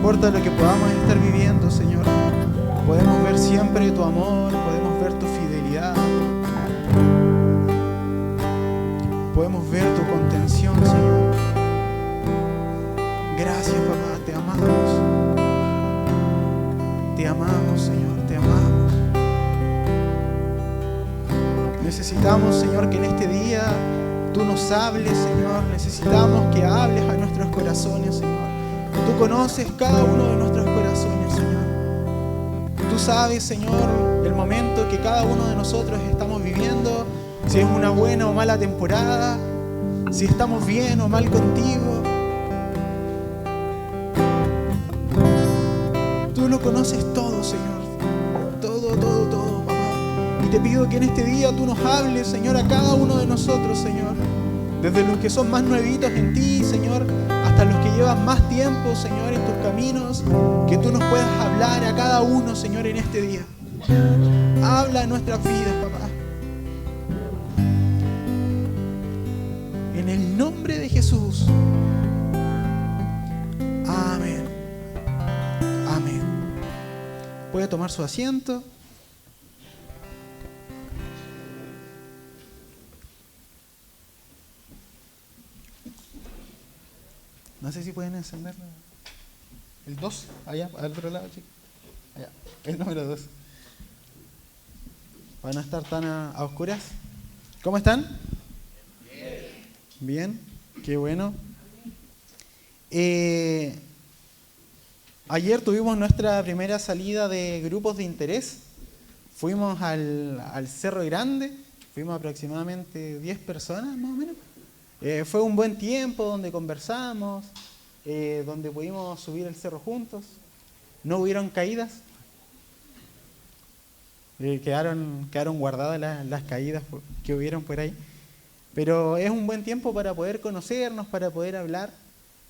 importa lo que podamos estar viviendo, Señor, podemos ver siempre tu amor, podemos ver tu fidelidad, podemos ver tu contención, Señor. Gracias, papá, te amamos. Te amamos, Señor, te amamos. Necesitamos, Señor, que en este día tú nos hables, Señor. Necesitamos que hables a nuestros corazones, Señor. Tú conoces cada uno de nuestros corazones, Señor. Tú sabes, Señor, el momento que cada uno de nosotros estamos viviendo, si es una buena o mala temporada, si estamos bien o mal contigo. Tú lo conoces todo, Señor. Todo, todo, todo, papá. Y te pido que en este día tú nos hables, Señor, a cada uno de nosotros, Señor. Desde los que son más nuevitos en ti, Señor, hasta los que llevan más tiempo, Señor, en tus caminos. Que tú nos puedas hablar a cada uno, Señor, en este día. Habla en nuestras vidas, papá. En el nombre de Jesús. Amén. Amén. Puede tomar su asiento. No sé si pueden encenderlo. El 2, allá, al otro lado, chicos. Allá, el número 2. Para no estar tan a oscuras. ¿Cómo están? Bien, qué bueno. Ayer tuvimos nuestra primera salida de grupos de interés. Fuimos al Cerro Grande, fuimos aproximadamente 10 personas más o menos. Fue un buen tiempo donde conversamos, donde pudimos subir el cerro juntos. No hubieron caídas. Quedaron guardadas las caídas que hubieron por ahí. Pero es un buen tiempo para poder conocernos, para poder hablar.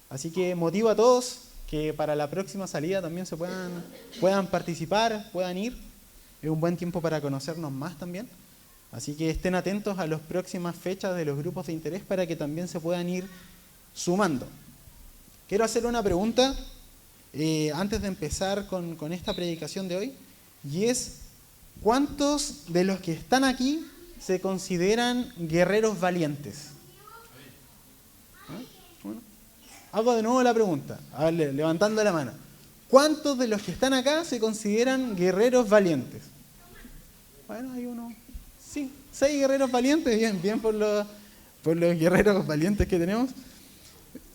Así que motivo a todos que para la próxima salida también se puedan participar, puedan ir. Es un buen tiempo para conocernos más también. Así que estén atentos a las próximas fechas de los grupos de interés para que también se puedan ir sumando. Quiero hacer una pregunta antes de empezar con esta predicación de hoy, y es: ¿cuántos de los que están aquí se consideran guerreros valientes? Bueno, hago de nuevo la pregunta, a ver, levantando la mano. ¿Cuántos de los que están acá se consideran guerreros valientes? Bueno, hay uno. Sí, 6 guerreros valientes, bien por los guerreros valientes que tenemos.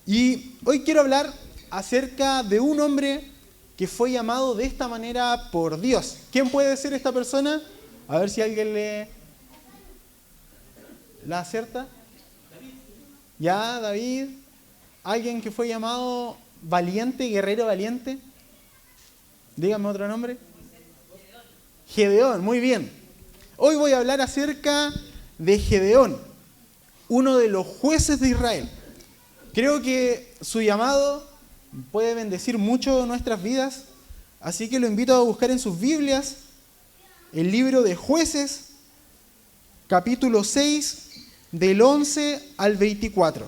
Y hoy quiero hablar acerca de un hombre que fue llamado de esta manera por Dios. ¿Quién puede ser esta persona? A ver si alguien la acierta. Ya, David. ¿Alguien que fue llamado valiente, guerrero valiente? Dígame otro nombre. Gedeón, muy bien. Hoy voy a hablar acerca de Gedeón, uno de los jueces de Israel. Creo que su llamado puede bendecir mucho nuestras vidas, así que lo invito a buscar en sus Biblias el libro de Jueces, capítulo 6, del 11 al 24.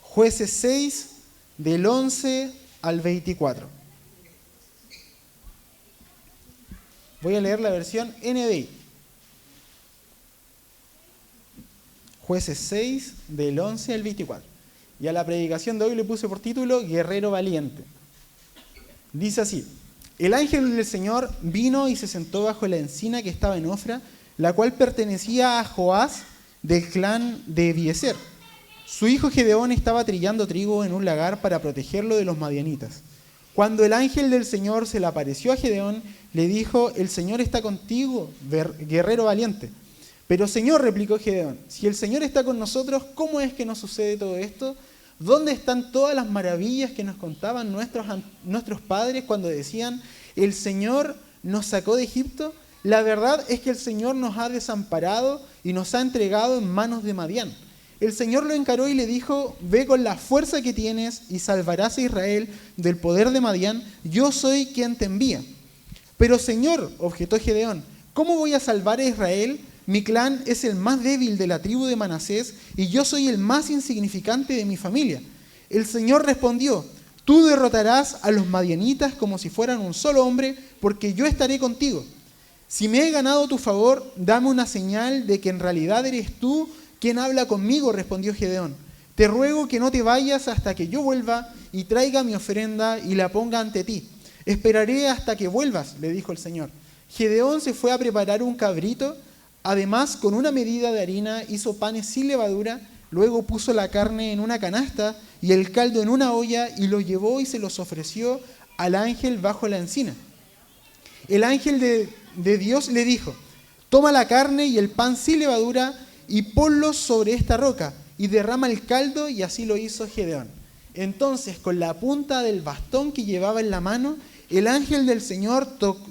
Jueces 6, del 11 al 24. Voy a leer la versión NBI. Jueces 6, del 11 al 24. Y a la predicación de hoy le puse por título Guerrero Valiente. Dice así: el ángel del Señor vino y se sentó bajo la encina que estaba en Ofra, la cual pertenecía a Joás del clan de Ebiezer. Su hijo Gedeón estaba trillando trigo en un lagar para protegerlo de los madianitas. Cuando el ángel del Señor se le apareció a Gedeón, le dijo: el Señor está contigo, guerrero valiente. Pero Señor, replicó Gedeón, si el Señor está con nosotros, ¿cómo es que nos sucede todo esto? ¿Dónde están todas las maravillas que nos contaban nuestros padres cuando decían: el Señor nos sacó de Egipto? La verdad es que el Señor nos ha desamparado y nos ha entregado en manos de Madián. El Señor lo encaró y le dijo: ve con la fuerza que tienes y salvarás a Israel del poder de Madián. Yo soy quien te envía. Pero Señor, objetó Gedeón, ¿cómo voy a salvar a Israel? Mi clan es el más débil de la tribu de Manasés y yo soy el más insignificante de mi familia. El Señor respondió: tú derrotarás a los madianitas como si fueran un solo hombre, porque yo estaré contigo. Si me he ganado tu favor, dame una señal de que en realidad eres tú quien habla conmigo, respondió Gedeón. Te ruego que no te vayas hasta que yo vuelva y traiga mi ofrenda y la ponga ante ti. Esperaré hasta que vuelvas, le dijo el Señor. Gedeón se fue a preparar un cabrito. Además, con una medida de harina hizo panes sin levadura. Luego puso la carne en una canasta y el caldo en una olla y lo llevó y se los ofreció al ángel bajo la encina. El ángel de Dios le dijo: toma la carne y el pan sin levadura y ponlos sobre esta roca y derrama el caldo, y así lo hizo Gedeón. Entonces, con la punta del bastón que llevaba en la mano, el ángel del Señor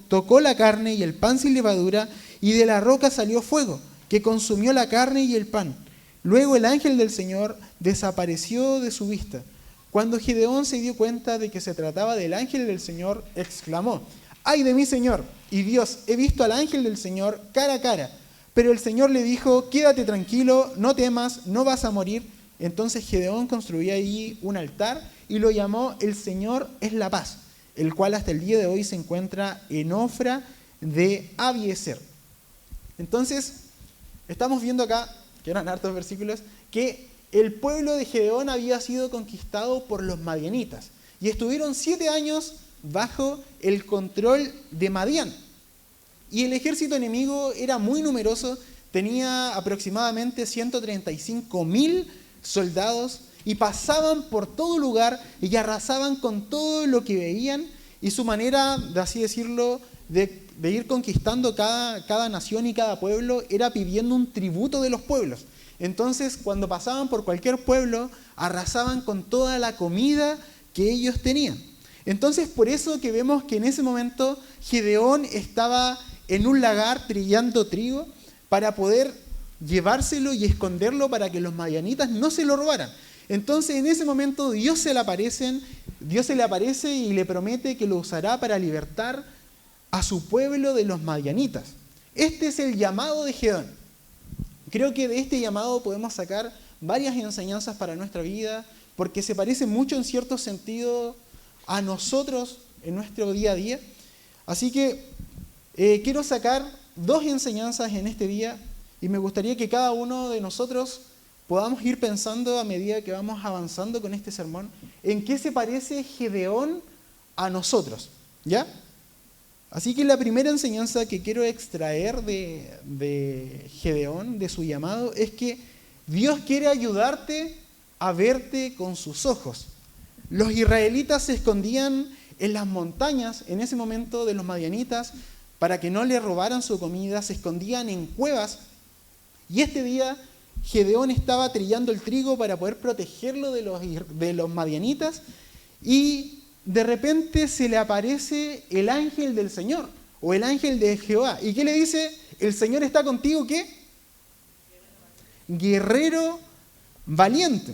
tocó la carne y el pan sin levadura, y de la roca salió fuego, que consumió la carne y el pan. Luego el ángel del Señor desapareció de su vista. Cuando Gedeón se dio cuenta de que se trataba del ángel del Señor, exclamó: ¡ay de mí, Señor! Y Dios, he visto al ángel del Señor cara a cara. Pero el Señor le dijo: quédate tranquilo, no temas, no vas a morir. Entonces Gedeón construyó allí un altar y lo llamó El Señor es la Paz, el cual hasta el día de hoy se encuentra en Ofra de Abiezer. Entonces, estamos viendo acá, que eran hartos versículos, que el pueblo de Gedeón había sido conquistado por los madianitas y estuvieron 7 años bajo el control de Madián. Y el ejército enemigo era muy numeroso, tenía aproximadamente 135.000 soldados y pasaban por todo lugar y arrasaban con todo lo que veían, y su manera, de así decirlo, de ir conquistando cada nación y cada pueblo era pidiendo un tributo de los pueblos. Entonces, cuando pasaban por cualquier pueblo, arrasaban con toda la comida que ellos tenían. Entonces, por eso que vemos que en ese momento Gedeón estaba en un lagar trillando trigo para poder llevárselo y esconderlo para que los madianitas no se lo robaran. Entonces, en ese momento Dios se le aparece y le promete que lo usará para libertar a su pueblo de los madianitas. Este es el llamado de Gedeón. Creo que de este llamado podemos sacar varias enseñanzas para nuestra vida, porque se parece mucho en cierto sentido a nosotros en nuestro día a día. Así que quiero sacar 2 enseñanzas en este día, y me gustaría que cada uno de nosotros podamos ir pensando a medida que vamos avanzando con este sermón, en qué se parece Gedeón a nosotros, ¿ya? Así que la primera enseñanza que quiero extraer de Gedeón, de su llamado, es que Dios quiere ayudarte a verte con sus ojos. Los israelitas se escondían en las montañas en ese momento de los madianitas para que no le robaran su comida, se escondían en cuevas, y este día Gedeón estaba trillando el trigo para poder protegerlo de los madianitas, y de repente se le aparece el ángel del Señor, o el ángel de Jehová. ¿Y qué le dice? El Señor está contigo, ¿qué? Guerrero valiente.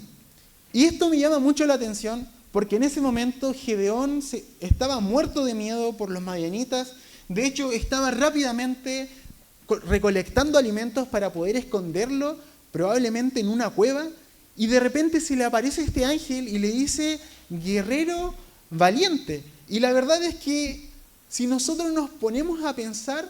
Y esto me llama mucho la atención, porque en ese momento Gedeón estaba muerto de miedo por los madianitas. De hecho, estaba rápidamente recolectando alimentos para poder esconderlo, probablemente en una cueva, y de repente se le aparece este ángel y le dice: guerrero valiente. Y la verdad es que si nosotros nos ponemos a pensar,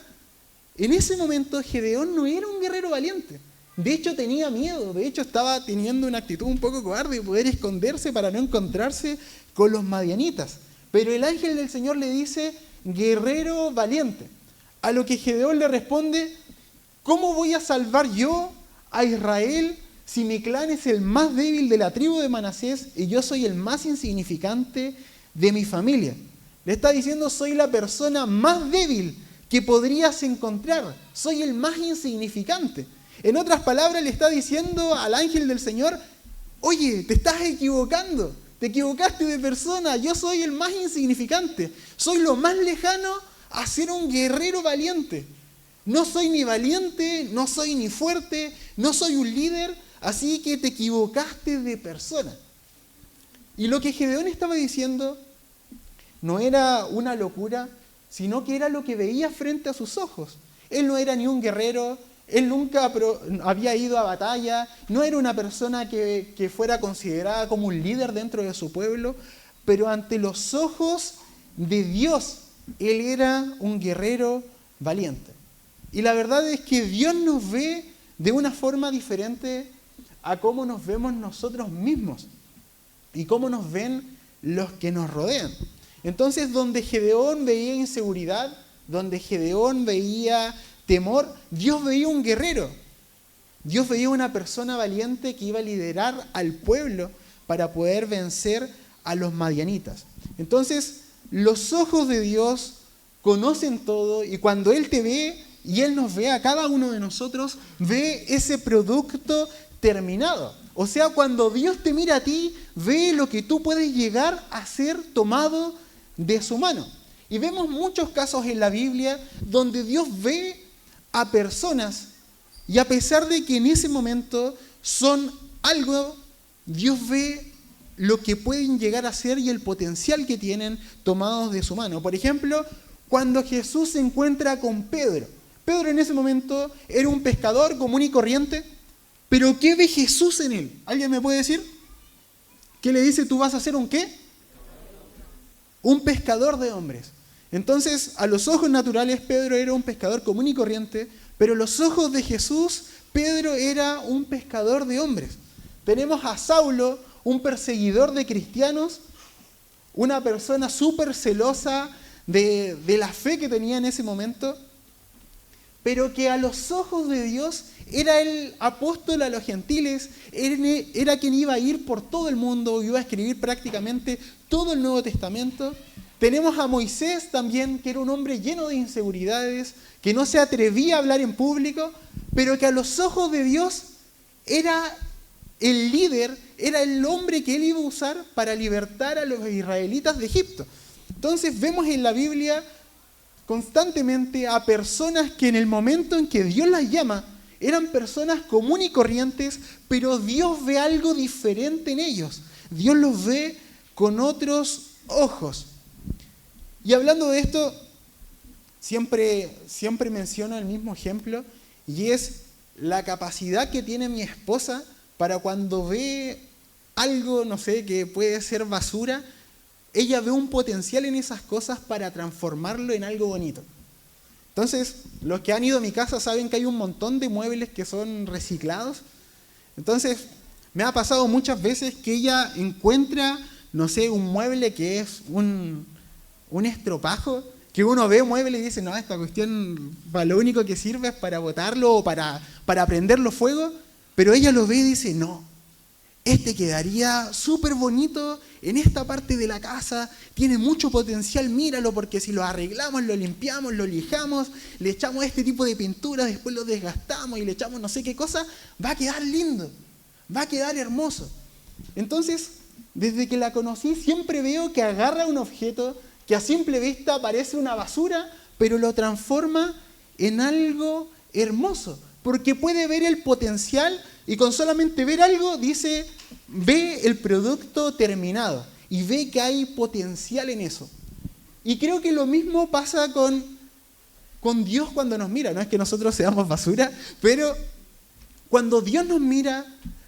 en ese momento Gedeón no era un guerrero valiente. De hecho, tenía miedo, de hecho estaba teniendo una actitud un poco cobarde de poder esconderse para no encontrarse con los madianitas. Pero el ángel del Señor le dice: guerrero valiente. A lo que Gedeón le responde: ¿cómo voy a salvar yo a Israel si mi clan es el más débil de la tribu de Manasés y yo soy el más insignificante de mi familia? Le está diciendo: soy la persona más débil que podrías encontrar, soy el más insignificante. En otras palabras, le está diciendo al ángel del Señor: oye, te estás equivocando, te equivocaste de persona, yo soy el más insignificante, soy lo más lejano a ser un guerrero valiente. No soy ni valiente, no soy ni fuerte, no soy un líder, así que te equivocaste de persona. Y lo que Gedeón estaba diciendo no era una locura, sino que era lo que veía frente a sus ojos. Él no era ni un guerrero, él nunca había ido a batalla, no era una persona que fuera considerada como un líder dentro de su pueblo, pero ante los ojos de Dios, él era un guerrero valiente. Y la verdad es que Dios nos ve de una forma diferente a cómo nos vemos nosotros mismos y cómo nos ven los que nos rodean. Entonces, donde Gedeón veía inseguridad, donde Gedeón veía temor, Dios veía un guerrero. Dios veía una persona valiente que iba a liderar al pueblo para poder vencer a los madianitas. Entonces, los ojos de Dios conocen todo y cuando Él te ve y Él nos ve a cada uno de nosotros, ve ese producto terminado. O sea, cuando Dios te mira a ti, ve lo que tú puedes llegar a ser tomado de su mano. Y vemos muchos casos en la Biblia donde Dios ve a personas y a pesar de que en ese momento son algo, Dios ve lo que pueden llegar a ser y el potencial que tienen tomados de su mano. Por ejemplo, cuando Jesús se encuentra con Pedro. Pedro en ese momento era un pescador común y corriente, pero ¿qué ve Jesús en él? ¿Alguien me puede decir? ¿Qué le dice? ¿Tú vas a ser un qué? Un pescador de hombres. Entonces, a los ojos naturales, Pedro era un pescador común y corriente, pero a los ojos de Jesús, Pedro era un pescador de hombres. Tenemos a Saulo, un perseguidor de cristianos, una persona súper celosa de la fe que tenía en ese momento, pero que a los ojos de Dios era el apóstol a los gentiles, era quien iba a ir por todo el mundo, iba a escribir prácticamente todo el Nuevo Testamento. Tenemos a Moisés también, que era un hombre lleno de inseguridades, que no se atrevía a hablar en público, pero que a los ojos de Dios era el líder, era el hombre que él iba a usar para libertar a los israelitas de Egipto. Entonces vemos en la Biblia constantemente a personas que en el momento en que Dios las llama, eran personas comunes y corrientes, pero Dios ve algo diferente en ellos. Dios los ve con otros ojos. Y hablando de esto, siempre menciono el mismo ejemplo, y es la capacidad que tiene mi esposa para cuando ve algo, no sé, que puede ser basura, ella ve un potencial en esas cosas para transformarlo en algo bonito. Entonces, los que han ido a mi casa saben que hay un montón de muebles que son reciclados. Entonces, me ha pasado muchas veces que ella encuentra, no sé, un mueble que es un estropajo, que uno ve mueble y dice, no, esta cuestión para lo único que sirve es para botarlo o para prenderlo fuego, pero ella lo ve y dice, no, este quedaría súper bonito en esta parte de la casa, tiene mucho potencial, míralo, porque si lo arreglamos, lo limpiamos, lo lijamos, le echamos este tipo de pintura, después lo desgastamos y le echamos no sé qué cosa, va a quedar lindo, va a quedar hermoso. Entonces, desde que la conocí, siempre veo que agarra un objeto que a simple vista parece una basura, pero lo transforma en algo hermoso, porque puede ver el potencial y con solamente ver algo, dice, ve el producto terminado y ve que hay potencial en eso. Y creo que lo mismo pasa con Dios cuando nos mira. No es que nosotros seamos basura, pero cuando Dios nos mira,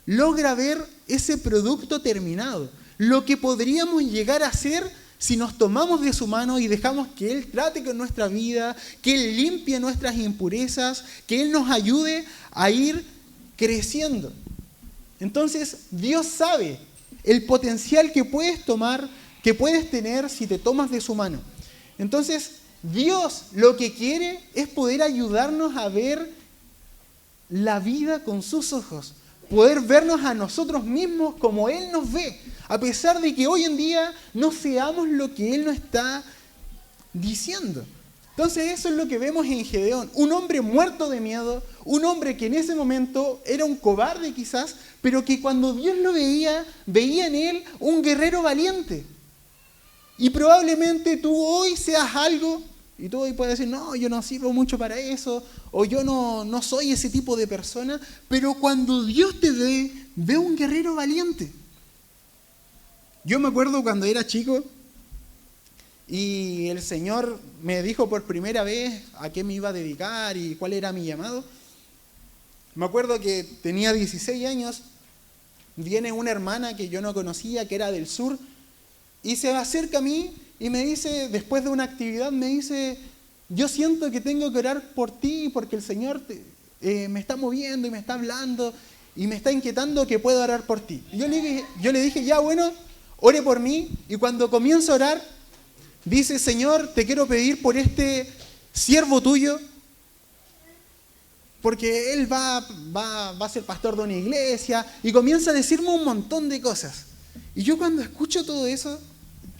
logra ver ese producto terminado. Lo que podríamos llegar a ser si nos tomamos de su mano y dejamos que Él trate con nuestra vida, que Él limpie nuestras impurezas, que Él nos ayude a ir creciendo. Entonces, Dios sabe el potencial que puedes tomar, que puedes tener si te tomas de su mano. Entonces, Dios lo que quiere es poder ayudarnos a ver la vida con sus ojos, poder vernos a nosotros mismos como Él nos ve, a pesar de que hoy en día no seamos lo que Él nos está diciendo. Entonces eso es lo que vemos en Gedeón, un hombre muerto de miedo, un hombre que en ese momento era un cobarde quizás, pero que cuando Dios lo veía, veía en él un guerrero valiente. Y probablemente tú hoy seas algo, y tú hoy puedes decir, no, yo no sirvo mucho para eso, o yo no soy ese tipo de persona, pero cuando Dios te ve un guerrero valiente. Yo me acuerdo cuando era chico, y el Señor me dijo por primera vez a qué me iba a dedicar y cuál era mi llamado. Me acuerdo que tenía 16 años, viene una hermana que yo no conocía, que era del sur, y se acerca a mí y me dice, después de una actividad, me dice, yo siento que tengo que orar por ti porque el Señor me está moviendo y me está hablando y me está inquietando que puedo orar por ti. Y yo le dije, ya bueno, ore por mí. Y cuando comienzo a orar, dice, Señor, te quiero pedir por este siervo tuyo, porque él va a ser pastor de una iglesia, y comienza a decirme un montón de cosas. Y yo cuando escucho todo eso,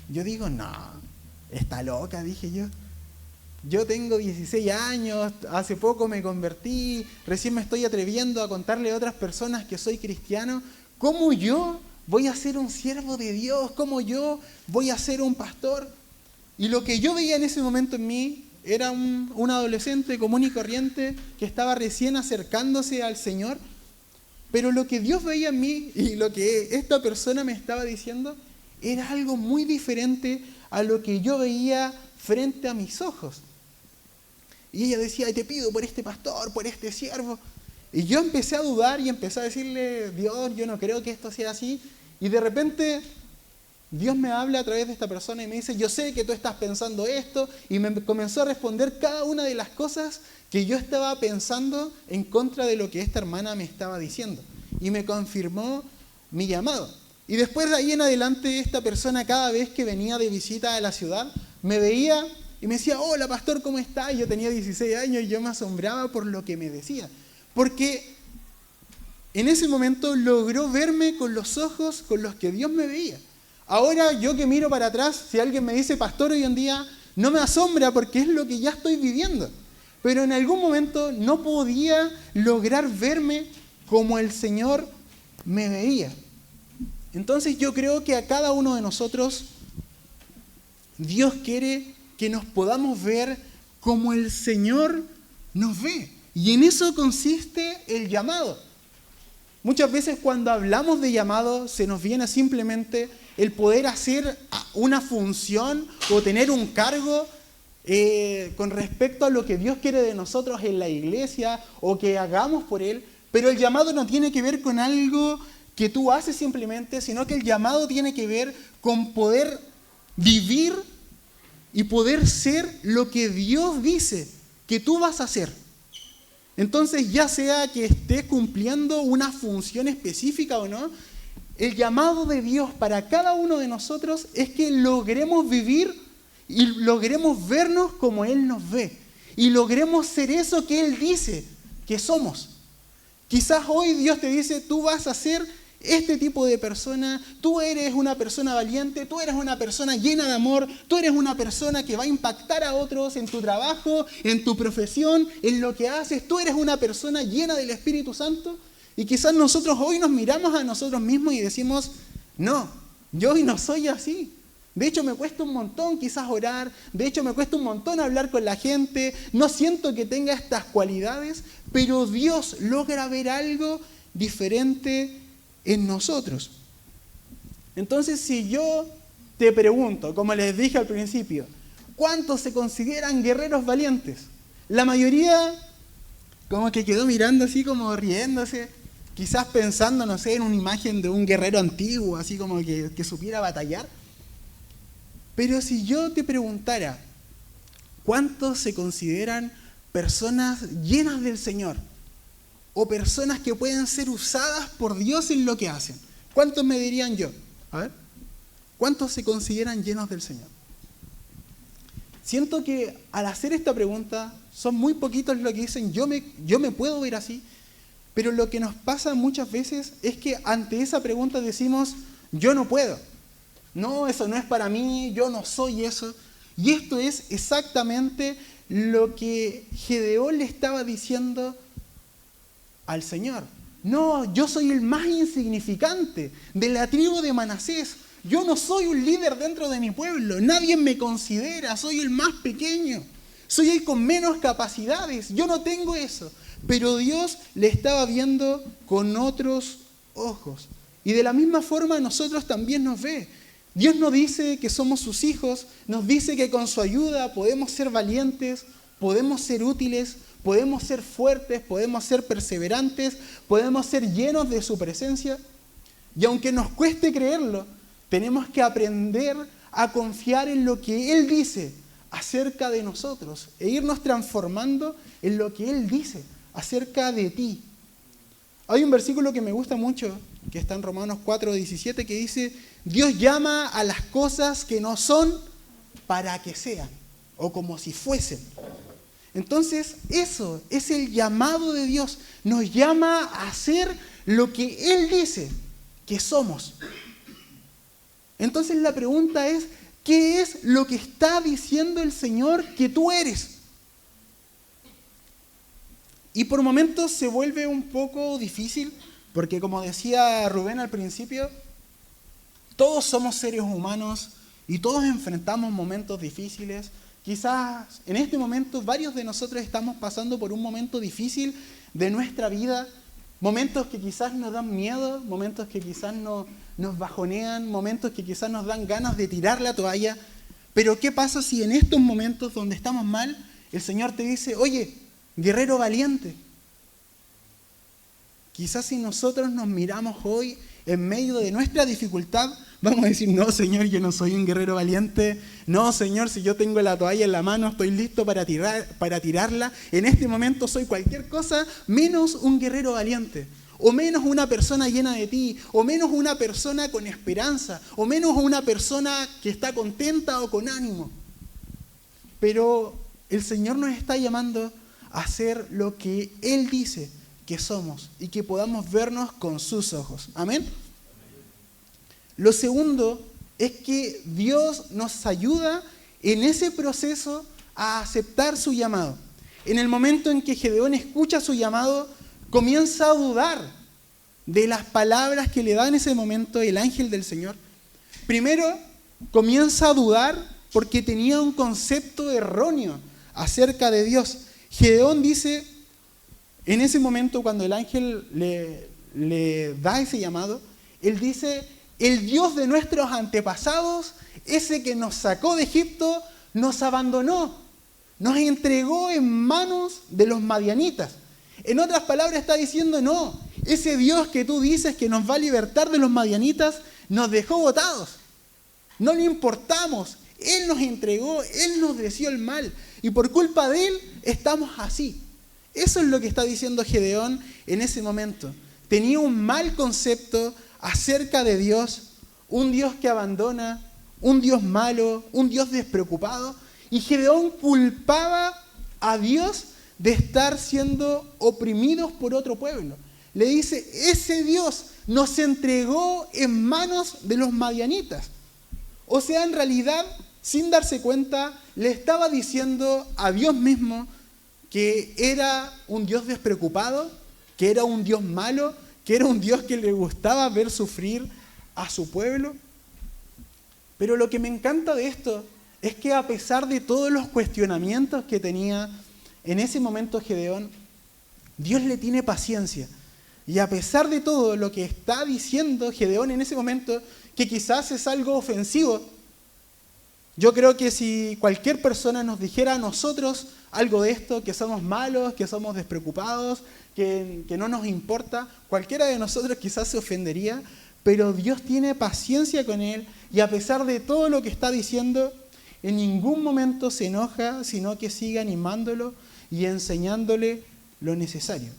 yo digo, no, está loca, dije yo. Yo tengo 16 años, hace poco me convertí, recién me estoy atreviendo a contarle a otras personas que soy cristiano. ¿Cómo yo voy a ser un siervo de Dios? ¿Cómo yo voy a ser un pastor? Y lo que yo veía en ese momento en mí era un adolescente común y corriente que estaba recién acercándose al Señor. Pero lo que Dios veía en mí y lo que esta persona me estaba diciendo era algo muy diferente a lo que yo veía frente a mis ojos. Y ella decía, te pido por este pastor, por este siervo. Y yo empecé a dudar y empecé a decirle, Dios, yo no creo que esto sea así. Y de repente Dios me habla a través de esta persona y me dice, yo sé que tú estás pensando esto. Y me comenzó a responder cada una de las cosas que yo estaba pensando en contra de lo que esta hermana me estaba diciendo. Y me confirmó mi llamado. Y después de ahí en adelante, esta persona cada vez que venía de visita a la ciudad, me veía y me decía, hola pastor, ¿cómo está? Y yo tenía 16 años y yo me asombraba por lo que me decía. Porque en ese momento logró verme con los ojos con los que Dios me veía. Ahora yo que miro para atrás, si alguien me dice pastor hoy en día, no me asombra porque es lo que ya estoy viviendo. Pero en algún momento no podía lograr verme como el Señor me veía. Entonces yo creo que a cada uno de nosotros Dios quiere que nos podamos ver como el Señor nos ve. Y en eso consiste el llamado. Muchas veces cuando hablamos de llamado se nos viene simplemente el poder hacer una función o tener un cargo con respecto a lo que Dios quiere de nosotros en la iglesia o que hagamos por Él. Pero el llamado no tiene que ver con algo que tú haces simplemente, sino que el llamado tiene que ver con poder vivir y poder ser lo que Dios dice que tú vas a hacer. Entonces, ya sea que estés cumpliendo una función específica o no, el llamado de Dios para cada uno de nosotros es que logremos vivir y logremos vernos como Él nos ve. Y logremos ser eso que Él dice que somos. Quizás hoy Dios te dice, tú vas a ser este tipo de persona, tú eres una persona valiente, tú eres una persona llena de amor, tú eres una persona que va a impactar a otros en tu trabajo, en tu profesión, en lo que haces, tú eres una persona llena del Espíritu Santo. Y quizás nosotros hoy nos miramos a nosotros mismos y decimos, no, yo hoy no soy así. De hecho me cuesta un montón quizás orar, de hecho me cuesta un montón hablar con la gente, no siento que tenga estas cualidades, pero Dios logra ver algo diferente en nosotros. Entonces, si yo te pregunto, como les dije al principio, ¿cuántos se consideran guerreros valientes? La mayoría como que quedó mirando así como riéndose, quizás pensando, no sé, en una imagen de un guerrero antiguo, así como que supiera batallar. Pero si yo te preguntara, ¿cuántos se consideran personas llenas del Señor? O personas que pueden ser usadas por Dios en lo que hacen. ¿Cuántos me dirían yo? A ver, ¿cuántos se consideran llenos del Señor? Siento que al hacer esta pregunta, son muy poquitos los que dicen, yo me puedo ver así, pero lo que nos pasa muchas veces es que ante esa pregunta decimos, yo no puedo. No, eso no es para mí, yo no soy eso. Y esto es exactamente lo que Gedeón le estaba diciendo al Señor. No, yo soy el más insignificante de la tribu de Manasés. Yo no soy un líder dentro de mi pueblo. Nadie me considera. Soy el más pequeño. Soy el con menos capacidades. Yo no tengo eso. Pero Dios le estaba viendo con otros ojos. Y de la misma forma nosotros también nos ve. Dios nos dice que somos sus hijos. Nos dice que con su ayuda podemos ser valientes. podemos ser útiles, podemos ser fuertes, podemos ser perseverantes, podemos ser llenos de su presencia. Y aunque nos cueste creerlo, tenemos que aprender a confiar en lo que Él dice acerca de nosotros e irnos transformando en lo que Él dice acerca de ti. Hay un versículo que me gusta mucho, que está en Romanos 4:17, que dice: Dios llama a las cosas que no son para que sean, o como si fuesen. Entonces, eso es el llamado de Dios. Nos llama a hacer lo que Él dice que somos. Entonces la pregunta es, ¿qué es lo que está diciendo el Señor que tú eres? Y por momentos se vuelve un poco difícil, porque como decía Rubén al principio, todos somos seres humanos y todos enfrentamos momentos difíciles. Quizás en este momento varios de nosotros estamos pasando por un momento difícil de nuestra vida, momentos que quizás nos dan miedo, momentos que quizás nos bajonean, momentos que quizás nos dan ganas de tirar la toalla. Pero ¿qué pasa si en estos momentos donde estamos mal, el Señor te dice: oye, guerrero valiente? Quizás si nosotros nos miramos hoy en medio de nuestra dificultad, vamos a decir: no, Señor, yo no soy un guerrero valiente. No, Señor, si yo tengo la toalla en la mano, estoy listo para tirarla. En este momento soy cualquier cosa menos un guerrero valiente. O menos una persona llena de ti. O menos una persona con esperanza. O menos una persona que está contenta o con ánimo. Pero el Señor nos está llamando a hacer lo que Él dice que somos y que podamos vernos con sus ojos. Amén. Lo segundo es que Dios nos ayuda en ese proceso a aceptar su llamado. En el momento en que Gedeón escucha su llamado, comienza a dudar de las palabras que le da en ese momento el ángel del Señor. Primero, comienza a dudar porque tenía un concepto erróneo acerca de Dios. Gedeón dice, en ese momento cuando el ángel le da ese llamado, él dice: el Dios de nuestros antepasados, ese que nos sacó de Egipto, nos abandonó, nos entregó en manos de los madianitas. En otras palabras está diciendo: no, ese Dios que tú dices que nos va a libertar de los madianitas, nos dejó botados. No le importamos. Él nos entregó, Él nos deseó el mal. Y por culpa de Él estamos así. Eso es lo que está diciendo Gedeón en ese momento. Tenía un mal concepto acerca de Dios, un Dios que abandona, un Dios malo, un Dios despreocupado. Y Gedeón culpaba a Dios de estar siendo oprimidos por otro pueblo. Le dice: ese Dios nos entregó en manos de los madianitas. O sea, en realidad, sin darse cuenta, le estaba diciendo a Dios mismo que era un Dios despreocupado, que era un Dios malo, que era un Dios que le gustaba ver sufrir a su pueblo. Pero lo que me encanta de esto es que a pesar de todos los cuestionamientos que tenía en ese momento Gedeón, Dios le tiene paciencia. Y a pesar de todo lo que está diciendo Gedeón en ese momento, que quizás es algo ofensivo, yo creo que si cualquier persona nos dijera a nosotros algo de esto, que somos malos, que somos despreocupados, que no nos importa, cualquiera de nosotros quizás se ofendería, pero Dios tiene paciencia con él y a pesar de todo lo que está diciendo, en ningún momento se enoja, sino que sigue animándolo y enseñándole lo necesario.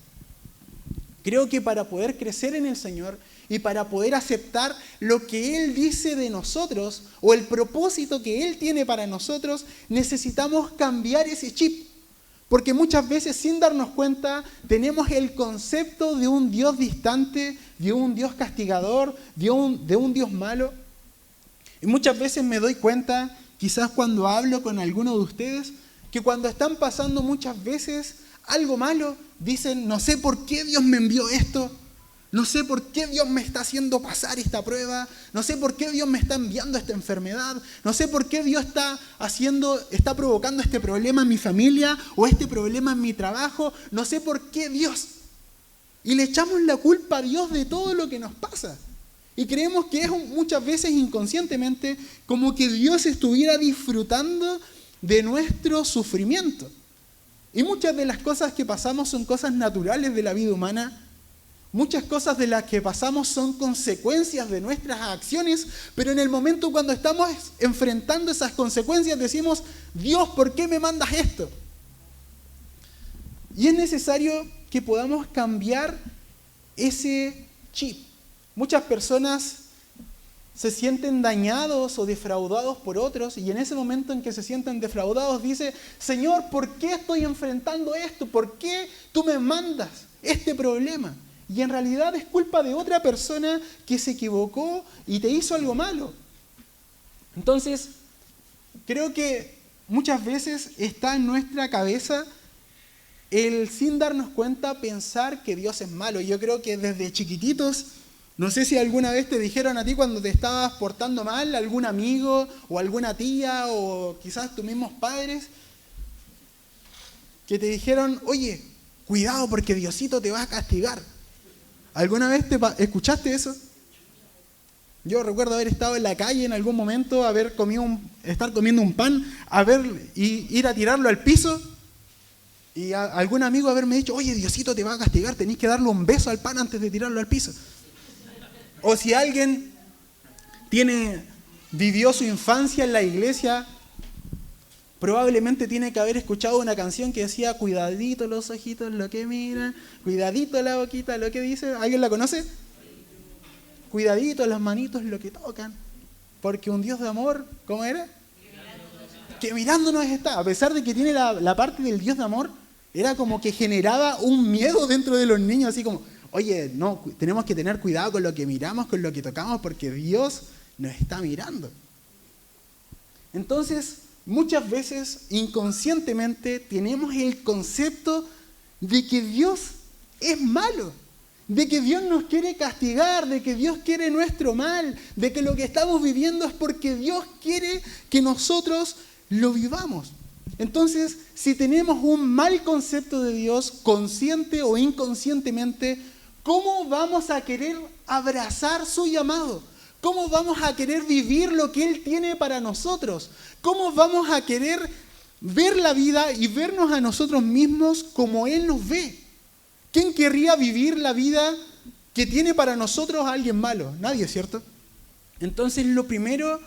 Creo que para poder crecer en el Señor y para poder aceptar lo que Él dice de nosotros o el propósito que Él tiene para nosotros, necesitamos cambiar ese chip. Porque muchas veces, sin darnos cuenta, tenemos el concepto de un Dios distante, de un Dios castigador, de un Dios malo. Y muchas veces me doy cuenta, quizás cuando hablo con alguno de ustedes, que cuando están pasando muchas veces algo malo, dicen: no sé por qué Dios me envió esto, no sé por qué Dios me está haciendo pasar esta prueba, no sé por qué Dios me está enviando esta enfermedad, no sé por qué Dios está provocando este problema en mi familia o este problema en mi trabajo, no sé por qué Dios. Y le echamos la culpa a Dios de todo lo que nos pasa. Y creemos que es muchas veces inconscientemente como que Dios estuviera disfrutando de nuestro sufrimiento. Y muchas de las cosas que pasamos son cosas naturales de la vida humana. Muchas cosas de las que pasamos son consecuencias de nuestras acciones, pero en el momento cuando estamos enfrentando esas consecuencias decimos, Dios, ¿por qué me mandas esto? Y es necesario que podamos cambiar ese chip. Muchas personas se sienten dañados o defraudados por otros, y en ese momento en que se sienten defraudados dice, Señor, ¿por qué estoy enfrentando esto? ¿Por qué tú me mandas este problema? Y en realidad es culpa de otra persona que se equivocó y te hizo algo malo. Entonces, creo que muchas veces está en nuestra cabeza el, sin darnos cuenta, pensar que Dios es malo. Yo creo que desde chiquititos, no sé si alguna vez te dijeron a ti cuando te estabas portando mal, algún amigo o alguna tía o quizás tus mismos padres, que te dijeron, oye, cuidado porque Diosito te va a castigar. ¿Alguna vez escuchaste eso? Yo recuerdo haber estado en la calle en algún momento, estar comiendo un pan, ir a tirarlo al piso y algún amigo haberme dicho, oye, Diosito te va a castigar, tenés que darle un beso al pan antes de tirarlo al piso. O si alguien vivió su infancia en la iglesia, probablemente tiene que haber escuchado una canción que decía, cuidadito los ojitos lo que miran, cuidadito la boquita lo que dice. ¿Alguien la conoce? Cuidadito las manitos lo que tocan, porque un Dios de amor, ¿cómo era? Que mirándonos está. A pesar de que tiene la parte del Dios de amor, era como que generaba un miedo dentro de los niños, así como, oye, no, tenemos que tener cuidado con lo que miramos, con lo que tocamos, porque Dios nos está mirando. Entonces, muchas veces, inconscientemente, tenemos el concepto de que Dios es malo, de que Dios nos quiere castigar, de que Dios quiere nuestro mal, de que lo que estamos viviendo es porque Dios quiere que nosotros lo vivamos. Entonces, si tenemos un mal concepto de Dios, consciente o inconscientemente, ¿cómo vamos a querer abrazar su llamado? ¿Cómo vamos a querer vivir lo que Él tiene para nosotros? ¿Cómo vamos a querer ver la vida y vernos a nosotros mismos como Él nos ve? ¿Quién querría vivir la vida que tiene para nosotros a alguien malo? Nadie, ¿cierto? Entonces, lo primero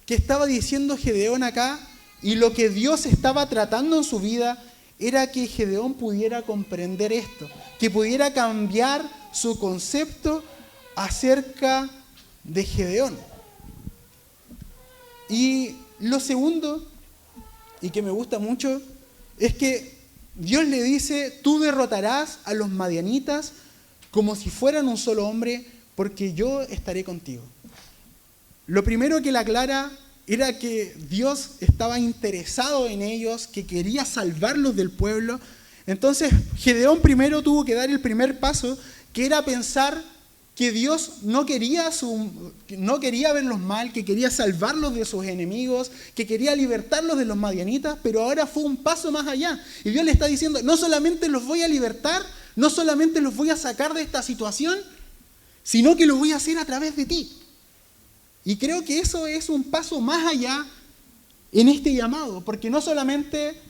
que estaba diciendo Gedeón acá y lo que Dios estaba tratando en su vida era que Gedeón pudiera comprender esto, que pudiera cambiar su concepto acerca de Gedeón. Y lo segundo, y que me gusta mucho, es que Dios le dice, tú derrotarás a los madianitas como si fueran un solo hombre, porque yo estaré contigo. Lo primero que le aclara era que Dios estaba interesado en ellos, que quería salvarlos del pueblo. Entonces, Gedeón primero tuvo que dar el primer paso, que era pensar que Dios no quería verlos mal, que quería salvarlos de sus enemigos, que quería libertarlos de los madianitas, pero ahora fue un paso más allá. Y Dios le está diciendo, no solamente los voy a libertar, no solamente los voy a sacar de esta situación, sino que lo voy a hacer a través de ti. Y creo que eso es un paso más allá en este llamado, porque no solamente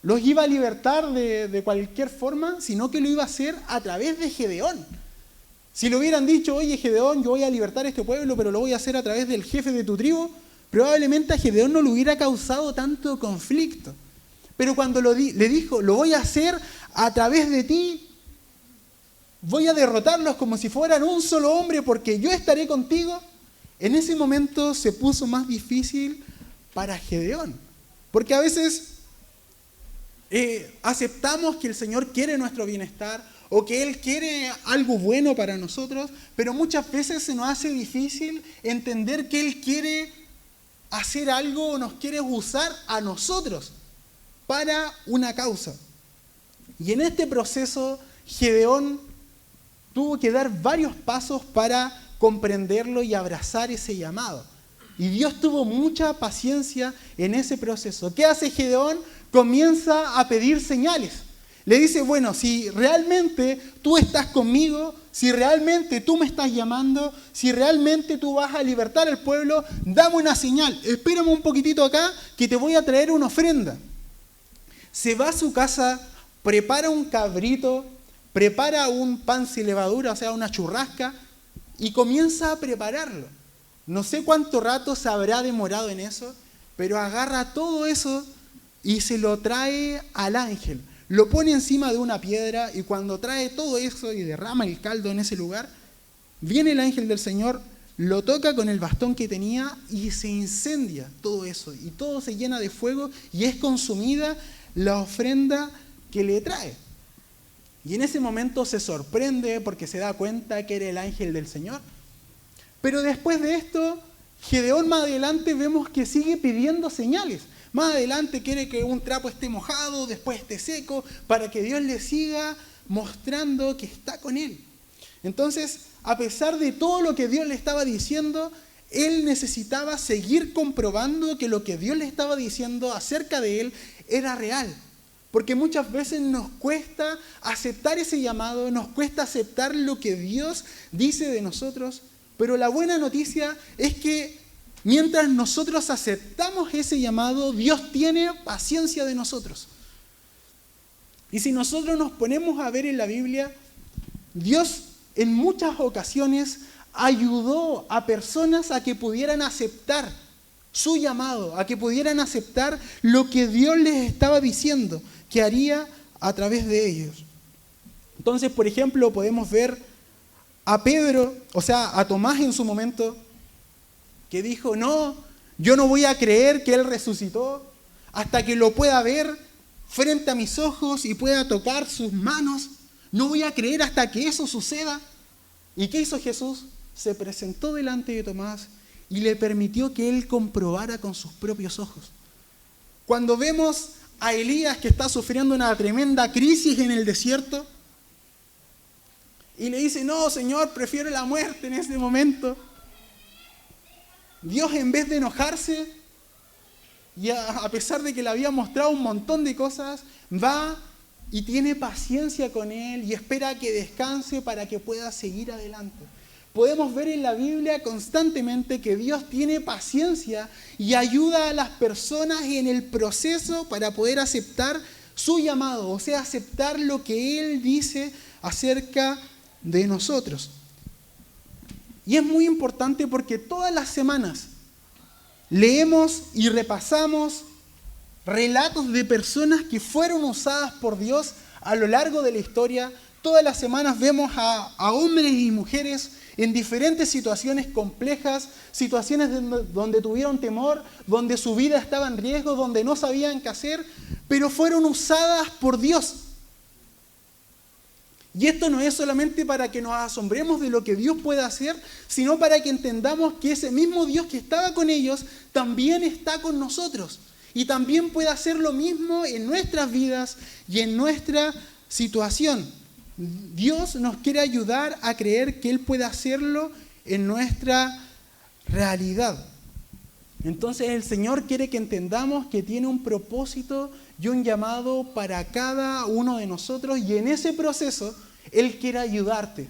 los iba a libertar de cualquier forma, sino que lo iba a hacer a través de Gedeón. Si le hubieran dicho, oye Gedeón, yo voy a libertar a este pueblo, pero lo voy a hacer a través del jefe de tu tribu, probablemente a Gedeón no le hubiera causado tanto conflicto. Pero cuando le dijo, lo voy a hacer a través de ti, voy a derrotarlos como si fueran un solo hombre porque yo estaré contigo, en ese momento se puso más difícil para Gedeón. Porque a veces aceptamos que el Señor quiere nuestro bienestar, o que Él quiere algo bueno para nosotros, pero muchas veces se nos hace difícil entender que Él quiere hacer algo o nos quiere usar a nosotros para una causa. Y en este proceso, Gedeón tuvo que dar varios pasos para comprenderlo y abrazar ese llamado. Y Dios tuvo mucha paciencia en ese proceso. ¿Qué hace Gedeón? Comienza a pedir señales. Le dice, bueno, si realmente tú estás conmigo, si realmente tú me estás llamando, si realmente tú vas a libertar al pueblo, dame una señal. Espérame un poquitito acá que te voy a traer una ofrenda. se va a su casa, prepara un cabrito, prepara un pan sin levadura, o sea, una churrasca, y comienza a prepararlo. No sé cuánto rato se habrá demorado en eso, pero agarra todo eso y se lo trae al ángel. Lo pone encima de una piedra y cuando trae todo eso y derrama el caldo en ese lugar, viene el ángel del Señor, lo toca con el bastón que tenía y se incendia todo eso. Y todo se llena de fuego y es consumida la ofrenda que le trae. Y en ese momento se sorprende porque se da cuenta que era el ángel del Señor. Pero después de esto, Gedeón más adelante vemos que sigue pidiendo señales. Más adelante quiere que un trapo esté mojado, después esté seco, para que Dios le siga mostrando que está con él. Entonces, a pesar de todo lo que Dios le estaba diciendo, él necesitaba seguir comprobando que lo que Dios le estaba diciendo acerca de él era real. Porque muchas veces nos cuesta aceptar ese llamado, nos cuesta aceptar lo que Dios dice de nosotros, pero la buena noticia es que mientras nosotros aceptamos ese llamado, Dios tiene paciencia de nosotros. Y si nosotros nos ponemos a ver en la Biblia, Dios en muchas ocasiones ayudó a personas a que pudieran aceptar su llamado, a que pudieran aceptar lo que Dios les estaba diciendo que haría a través de ellos. Entonces, por ejemplo, podemos ver a Pedro, o sea, a Tomás en su momento, que dijo, no, yo no voy a creer que Él resucitó hasta que lo pueda ver frente a mis ojos y pueda tocar sus manos. No voy a creer hasta que eso suceda. ¿Y qué hizo Jesús? Se presentó delante de Tomás y le permitió que él comprobara con sus propios ojos. Cuando vemos a Elías que está sufriendo una tremenda crisis en el desierto y le dice, no, Señor, prefiero la muerte en ese momento. Dios, en vez de enojarse, y a pesar de que le había mostrado un montón de cosas, va y tiene paciencia con él y espera que descanse para que pueda seguir adelante. Podemos ver en la Biblia constantemente que Dios tiene paciencia y ayuda a las personas en el proceso para poder aceptar su llamado, o sea, aceptar lo que Él dice acerca de nosotros. Y es muy importante porque todas las semanas leemos y repasamos relatos de personas que fueron usadas por Dios a lo largo de la historia. Todas las semanas vemos a hombres y mujeres en diferentes situaciones complejas, situaciones donde tuvieron temor, donde su vida estaba en riesgo, donde no sabían qué hacer, pero fueron usadas por Dios. Y esto no es solamente para que nos asombremos de lo que Dios puede hacer, sino para que entendamos que ese mismo Dios que estaba con ellos también está con nosotros. Y también puede hacer lo mismo en nuestras vidas y en nuestra situación. Dios nos quiere ayudar a creer que Él puede hacerlo en nuestra realidad. Entonces el Señor quiere que entendamos que tiene un propósito y un llamado para cada uno de nosotros, y en ese proceso Él quiere ayudarte.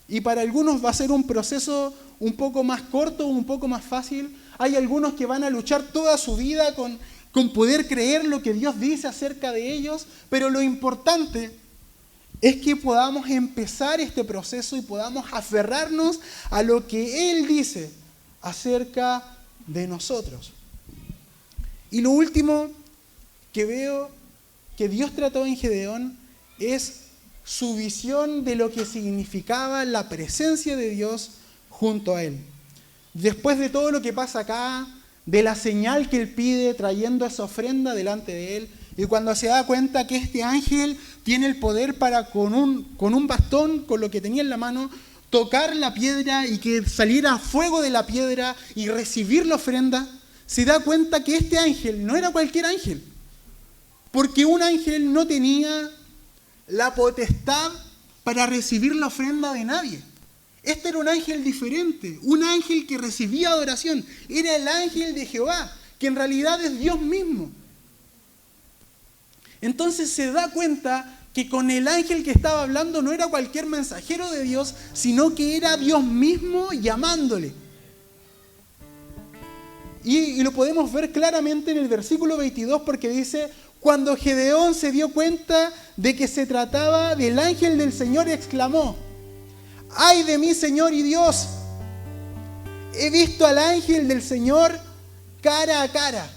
Y para algunos va a ser un proceso un poco más corto, un poco más fácil. Hay algunos que van a luchar toda su vida con poder creer lo que Dios dice acerca de ellos, pero lo importante es que podamos empezar este proceso y podamos aferrarnos a lo que Él dice acerca de nosotros. Y lo último que veo que Dios trató en Gedeón es su visión de lo que significaba la presencia de Dios junto a él. Después de todo lo que pasa acá, de la señal que él pide trayendo esa ofrenda delante de él, y cuando se da cuenta que este ángel tiene el poder para con un bastón, con lo que tenía en la mano, tocar la piedra y que saliera fuego de la piedra y recibir la ofrenda, se da cuenta que este ángel no era cualquier ángel, porque un ángel no tenía la potestad para recibir la ofrenda de nadie. Este era un ángel diferente, un ángel que recibía adoración. Era el ángel de Jehová, que en realidad es Dios mismo. Entonces se da cuenta que con el ángel que estaba hablando no era cualquier mensajero de Dios, sino que era Dios mismo llamándole. Y lo podemos ver claramente en el versículo 22, porque dice: Cuando Gedeón se dio cuenta de que se trataba del ángel del Señor, exclamó: ¡ay de mí, Señor y Dios! He visto al ángel del Señor cara a cara.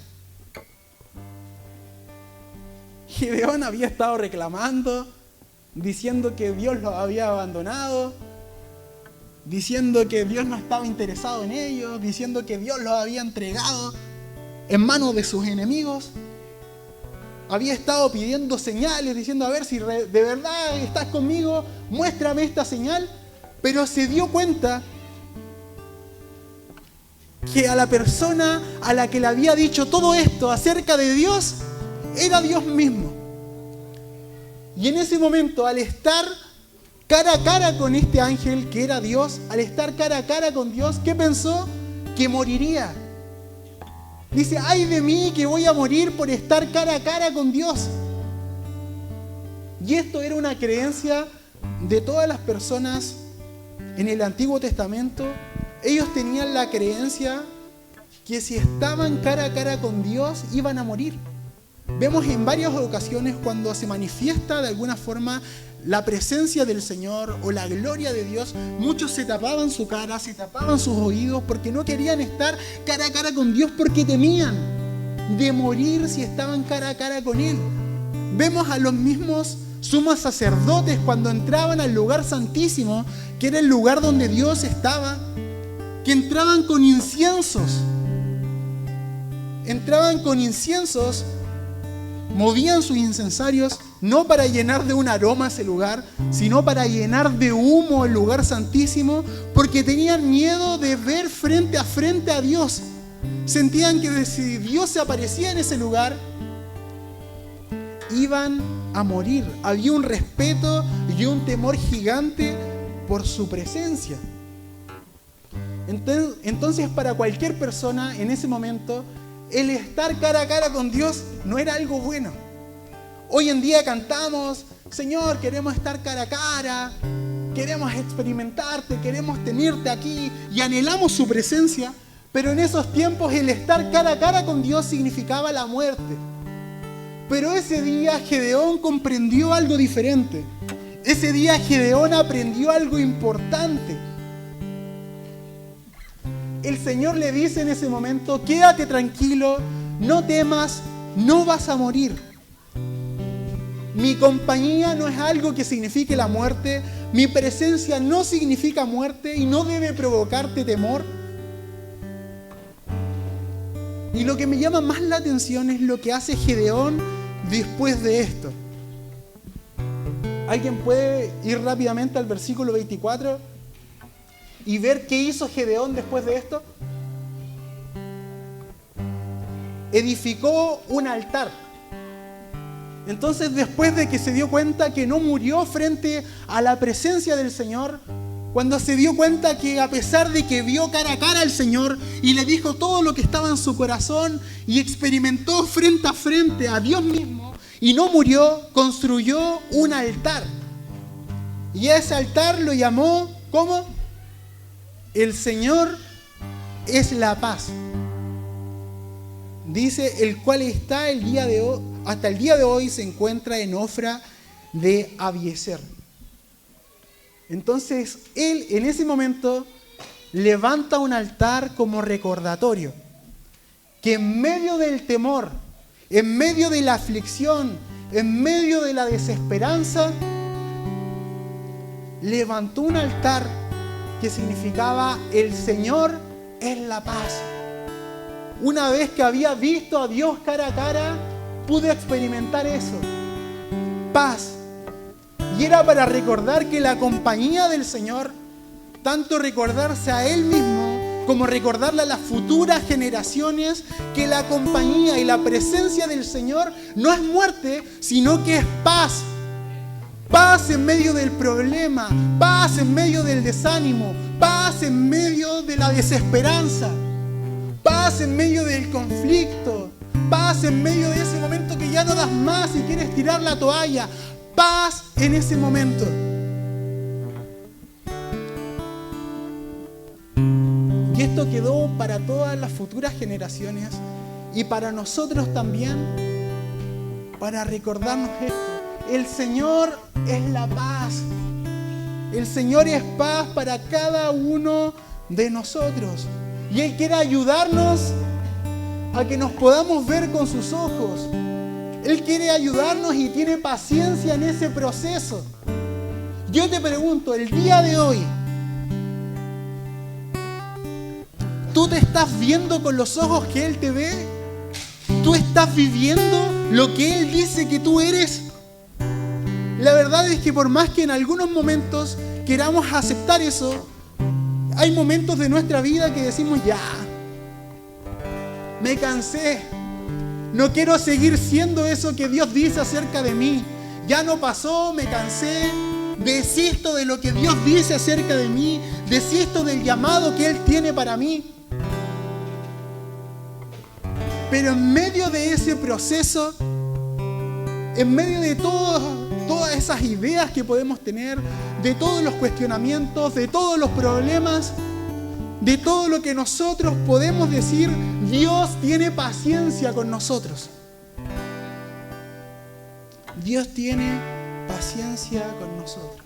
Gedeón había estado reclamando, diciendo que Dios los había abandonado, diciendo que Dios no estaba interesado en ellos, diciendo que Dios los había entregado en manos de sus enemigos. Había estado pidiendo señales, diciendo: a ver si de verdad estás conmigo, muéstrame esta señal. Pero se dio cuenta que a la persona a la que le había dicho todo esto acerca de Dios era Dios mismo. Y en ese momento, al estar cara a cara con este ángel que era Dios, al estar cara a cara con Dios, ¿qué pensó? Que moriría. Dice: ¡ay de mí, que voy a morir por estar cara a cara con Dios! Y esto era una creencia de todas las personas en el Antiguo Testamento. Ellos tenían la creencia que si estaban cara a cara con Dios, iban a morir. Vemos en varias ocasiones cuando se manifiesta de alguna forma la presencia del Señor o la gloria de Dios, muchos se tapaban su cara, se tapaban sus oídos porque no querían estar cara a cara con Dios, porque temían de morir si estaban cara a cara con Él. Vemos a los mismos sumos sacerdotes cuando entraban al lugar santísimo, que era el lugar donde Dios estaba, que entraban con inciensos. Entraban con inciensos, movían sus incensarios, no para llenar de un aroma ese lugar, sino para llenar de humo el lugar santísimo, porque tenían miedo de ver frente a Dios. Sentían que si Dios se aparecía en ese lugar, iban a morir. Había un respeto y un temor gigante por su presencia. Entonces, para cualquier persona en ese momento, el estar cara a cara con Dios no era algo bueno. Hoy en día cantamos: Señor, queremos estar cara a cara, queremos experimentarte, queremos tenerte aquí, y anhelamos su presencia. Pero en esos tiempos el estar cara a cara con Dios significaba la muerte. Pero ese día Gedeón comprendió algo diferente. Ese día Gedeón aprendió algo importante. El Señor le dice en ese momento: quédate tranquilo, no temas, no vas a morir. Mi compañía no es algo que signifique la muerte, mi presencia no significa muerte y no debe provocarte temor. Y lo que me llama más la atención es lo que hace Gedeón después de esto. ¿Alguien puede ir rápidamente al versículo 24 y ver qué hizo Gedeón después de esto? Edificó un altar. Entonces, después de que se dio cuenta que no murió frente a la presencia del Señor, cuando se dio cuenta que a pesar de que vio cara a cara al Señor y le dijo todo lo que estaba en su corazón y experimentó frente a frente a Dios mismo y no murió, construyó un altar. Y a ese altar lo llamó, ¿cómo? El Señor es la paz. Dice: el cual está el día de hoy, hasta el día de hoy se encuentra en Ofra de Abiezer. Entonces él en ese momento levanta un altar como recordatorio que en medio del temor, en medio de la aflicción, en medio de la desesperanza, levantó un altar que significaba: el Señor es la paz. Una vez que había visto a Dios cara a cara, pude experimentar eso, paz. Y era para recordar que la compañía del Señor, tanto recordarse a Él mismo como recordarle a las futuras generaciones que la compañía y la presencia del Señor no es muerte, sino que es paz. Paz en medio del problema, paz en medio del desánimo, paz en medio de la desesperanza, paz en medio del conflicto, paz en medio de ese momento que ya no das más y quieres tirar la toalla. Paz en ese momento. Y esto quedó para todas las futuras generaciones y para nosotros también, para recordarnos esto. El Señor es la paz. El Señor es paz para cada uno de nosotros. Y Él quiere ayudarnos a que nos podamos ver con sus ojos. Él quiere ayudarnos y tiene paciencia en ese proceso. Yo te pregunto, el día de hoy, ¿tú te estás viendo con los ojos que Él te ve? ¿Tú estás viviendo lo que Él dice que tú eres? La verdad es que por más que en algunos momentos queramos aceptar eso, hay momentos de nuestra vida que decimos, ya, me cansé, no quiero seguir siendo eso que Dios dice acerca de mí, ya no pasó, me cansé, desisto de lo que Dios dice acerca de mí, desisto del llamado que Él tiene para mí. Pero en medio de ese proceso, en medio de todas esas ideas que podemos tener, de todos los cuestionamientos, de todos los problemas, de todo lo que nosotros podemos decir, Dios tiene paciencia con nosotros. Dios tiene paciencia con nosotros.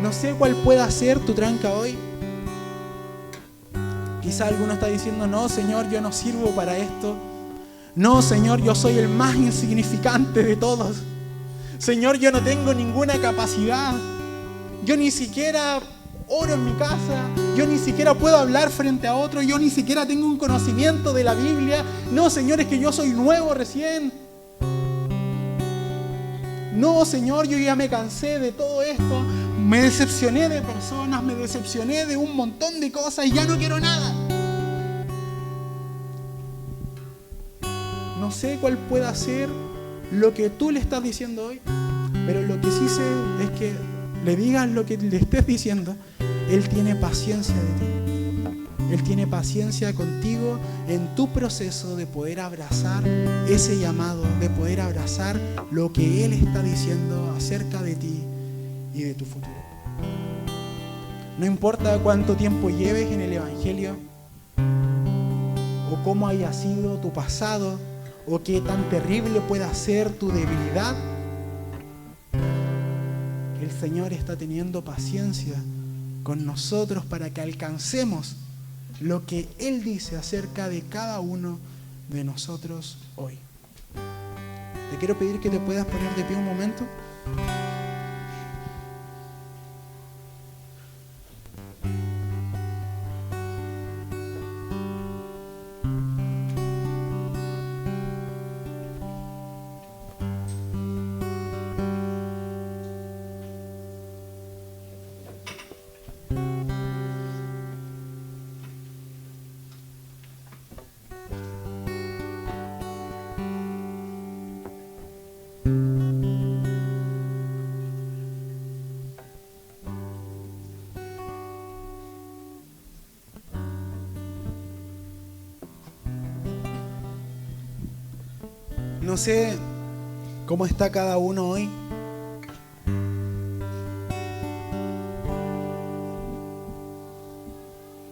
No sé cuál pueda ser tu tranca hoy. Quizá alguno está diciendo, no, Señor, yo no sirvo para esto. No, Señor, yo soy el más insignificante de todos. Señor, yo no tengo ninguna capacidad. Yo ni siquiera oro en mi casa. Yo ni siquiera puedo hablar frente a otro. Yo ni siquiera tengo un conocimiento de la Biblia. No, Señor, es que yo soy nuevo recién. No, Señor, yo ya me cansé de todo esto. Me decepcioné de personas, me decepcioné de un montón de cosas y ya no quiero nada. No sé cuál pueda ser lo que tú le estás diciendo hoy, pero lo que sí sé es que le digas lo que le estés diciendo, Él tiene paciencia de ti. Él tiene paciencia contigo en tu proceso de poder abrazar ese llamado, de poder abrazar lo que Él está diciendo acerca de ti y de tu futuro. No importa cuánto tiempo lleves en el Evangelio, o cómo haya sido tu pasado, o qué tan terrible pueda ser tu debilidad, el Señor está teniendo paciencia con nosotros para que alcancemos lo que Él dice acerca de cada uno de nosotros hoy. Te quiero pedir que te puedas poner de pie un momento. No sé cómo está cada uno hoy,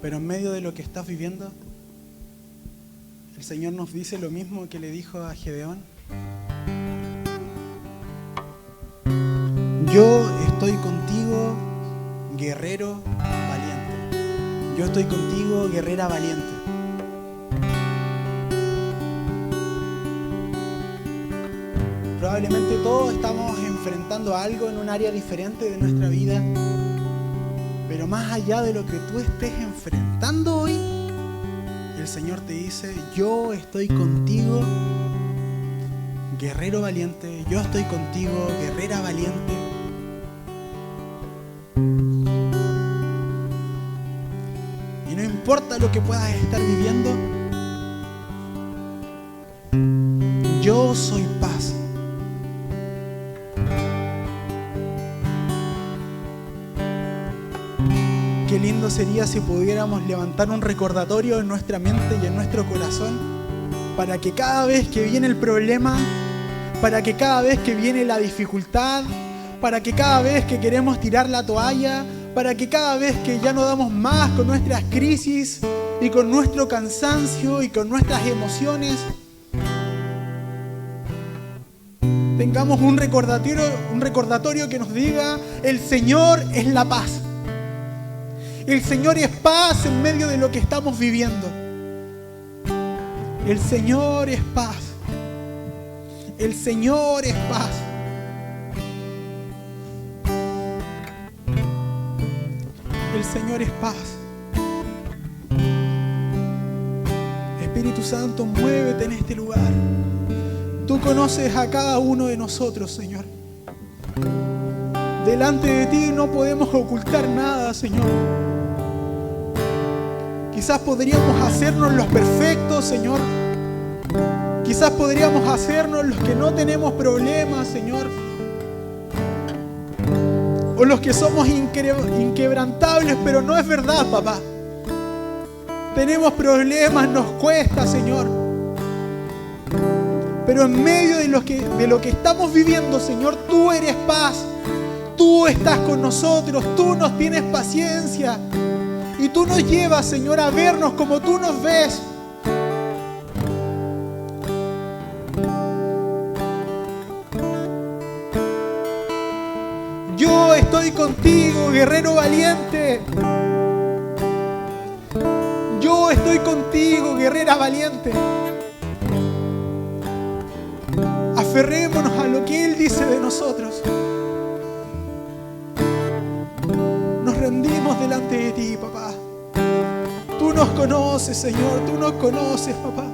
pero en medio de lo que estás viviendo, el Señor nos dice lo mismo que le dijo a Gedeón. Yo estoy contigo, guerrero valiente. Yo estoy contigo, guerrera valiente. Probablemente todos estamos enfrentando algo en un área diferente de nuestra vida, pero más allá de lo que tú estés enfrentando hoy, el Señor te dice, yo estoy contigo, guerrero valiente, yo estoy contigo, guerrera valiente. Y no importa lo que puedas estar viviendo, yo soy paz. Qué lindo sería si pudiéramos levantar un recordatorio en nuestra mente y en nuestro corazón para que cada vez que viene el problema, para que cada vez que viene la dificultad, para que cada vez que queremos tirar la toalla, para que cada vez que ya no damos más con nuestras crisis y con nuestro cansancio y con nuestras emociones, tengamos un recordatorio que nos diga: el Señor es la paz. El Señor es paz en medio de lo que estamos viviendo. El Señor es paz. El Señor es paz. El Señor es paz. Espíritu Santo, muévete en este lugar. Tú conoces a cada uno de nosotros, Señor. Delante de ti no podemos ocultar nada, Señor. Quizás podríamos hacernos los perfectos, Señor. Quizás podríamos hacernos los que no tenemos problemas, Señor. O los que somos inquebrantables, pero no es verdad, papá. Tenemos problemas, nos cuesta, Señor. Pero en medio de lo que estamos viviendo, Señor, tú eres paz. Tú estás con nosotros, tú nos tienes paciencia. Y tú nos llevas, Señor, a vernos como tú nos ves. Yo estoy contigo, guerrero valiente. Yo estoy contigo, guerrera valiente. Aferrémonos a lo que Él dice de nosotros. Nos rendimos delante de ti, papá. Tú nos conoces, Señor, tú nos conoces, papá.